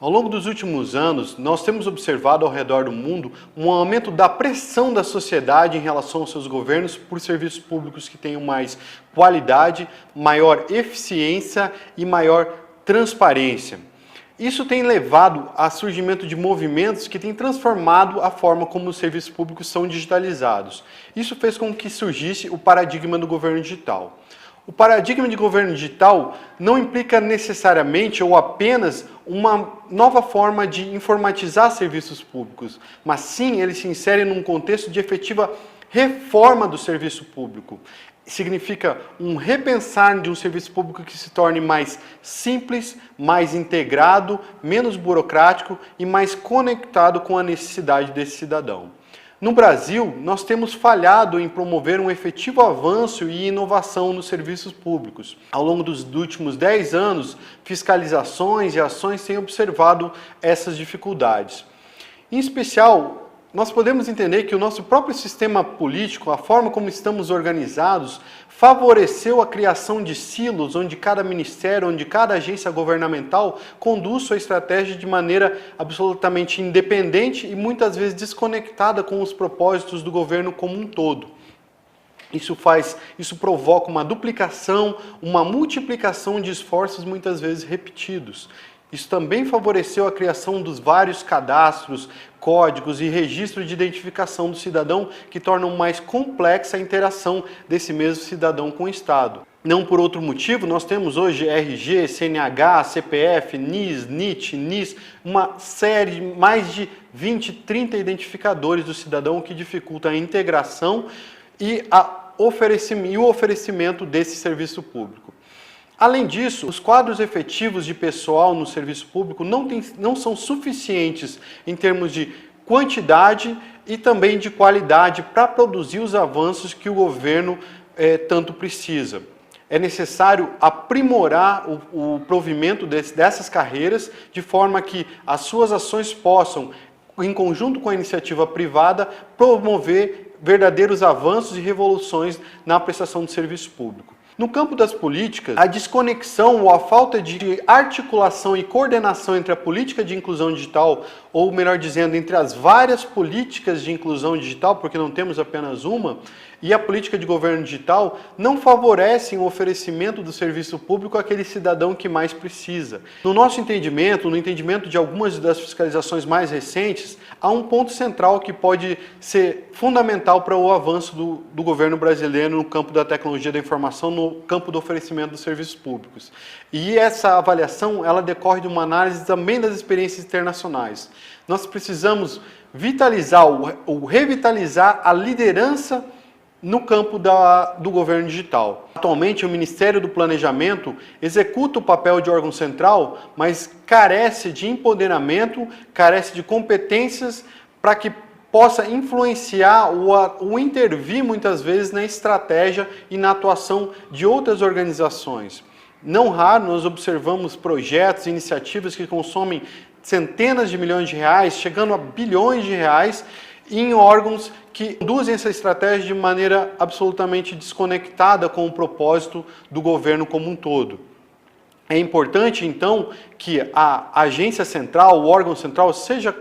Ao longo dos últimos anos, nós temos observado ao redor do mundo um aumento da pressão da sociedade em relação aos seus governos por serviços públicos que tenham mais qualidade, maior eficiência e maior transparência. Isso tem levado ao surgimento de movimentos que têm transformado a forma como os serviços públicos são digitalizados. Isso fez com que surgisse o paradigma do governo digital. O paradigma de governo digital não implica necessariamente ou apenas uma nova forma de informatizar serviços públicos, mas sim ele se insere num contexto de efetiva reforma do serviço público. Significa um repensar de um serviço público que se torne mais simples, mais integrado, menos burocrático e mais conectado com a necessidade desse cidadão. No Brasil, nós temos falhado em promover um efetivo avanço e inovação nos serviços públicos. Ao longo dos últimos 10 anos, fiscalizações e ações têm observado essas dificuldades. Em especial, nós podemos entender que o nosso próprio sistema político, a forma como estamos organizados, favoreceu a criação de silos onde cada ministério, onde cada agência governamental conduz sua estratégia de maneira absolutamente independente e muitas vezes desconectada com os propósitos do governo como um todo. Isso provoca uma duplicação, uma multiplicação de esforços muitas vezes repetidos. Isso também favoreceu a criação dos vários cadastros, códigos e registros de identificação do cidadão que tornam mais complexa a interação desse mesmo cidadão com o Estado. Não por outro motivo, nós temos hoje RG, CNH, CPF, NIS, NIT, NIS, uma série, mais de 20, 30 identificadores do cidadão que dificulta a integração e o oferecimento desse serviço público. Além disso, os quadros efetivos de pessoal no serviço público não são suficientes em termos de quantidade e também de qualidade para produzir os avanços que o governo tanto precisa. É necessário aprimorar o provimento dessas carreiras de forma que as suas ações possam, em conjunto com a iniciativa privada, promover verdadeiros avanços e revoluções na prestação do serviço público. No campo das políticas, a desconexão ou a falta de articulação e coordenação entre a política de inclusão digital, ou melhor dizendo, entre as várias políticas de inclusão digital, porque não temos apenas uma, e a política de governo digital, não favorecem o oferecimento do serviço público àquele cidadão que mais precisa. No nosso entendimento, no entendimento de algumas das fiscalizações mais recentes, há um ponto central que pode ser fundamental para o avanço do governo brasileiro no campo da tecnologia da informação, no campo do oferecimento dos serviços públicos. E essa avaliação, ela decorre de uma análise também das experiências internacionais. Nós precisamos vitalizar ou revitalizar a liderança no campo do governo digital. Atualmente, o Ministério do Planejamento executa o papel de órgão central, mas carece de empoderamento, carece de competências para que possa influenciar ou intervir muitas vezes na estratégia e na atuação de outras organizações. Não raro nós observamos projetos, iniciativas que consomem centenas de milhões de reais, chegando a bilhões de reais, em órgãos que conduzem essa estratégia de maneira absolutamente desconectada com o propósito do governo como um todo. É importante, então, que a agência central, o órgão central, seja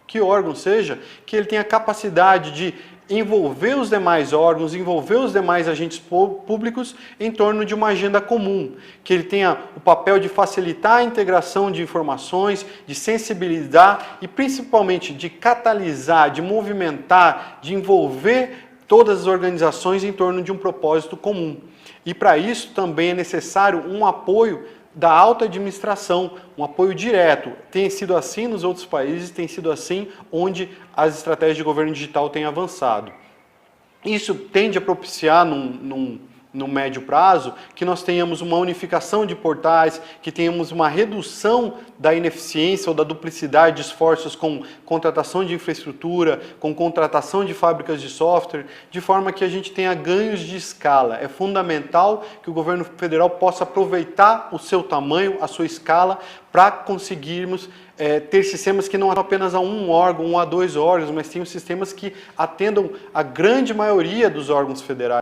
que órgão seja, que ele tenha capacidade de envolver os demais órgãos, envolver os demais agentes públicos em torno de uma agenda comum, que ele tenha o papel de facilitar a integração de informações, de sensibilizar e principalmente de catalisar, de movimentar, de envolver todas as organizações em torno de um propósito comum. E para isso também é necessário um apoio da alta administração, um apoio direto. Tem sido assim nos outros países, tem sido assim onde as estratégias de governo digital têm avançado. Isso tende a propiciar, no médio prazo, que nós tenhamos uma unificação de portais, que tenhamos uma redução da ineficiência ou da duplicidade de esforços com contratação de infraestrutura, com contratação de fábricas de software, de forma que a gente tenha ganhos de escala. É fundamental que o governo federal possa aproveitar o seu tamanho, a sua escala, para conseguirmos ter sistemas que não apenas a um órgão, a dois órgãos, mas tenham sistemas que atendam a grande maioria dos órgãos federais.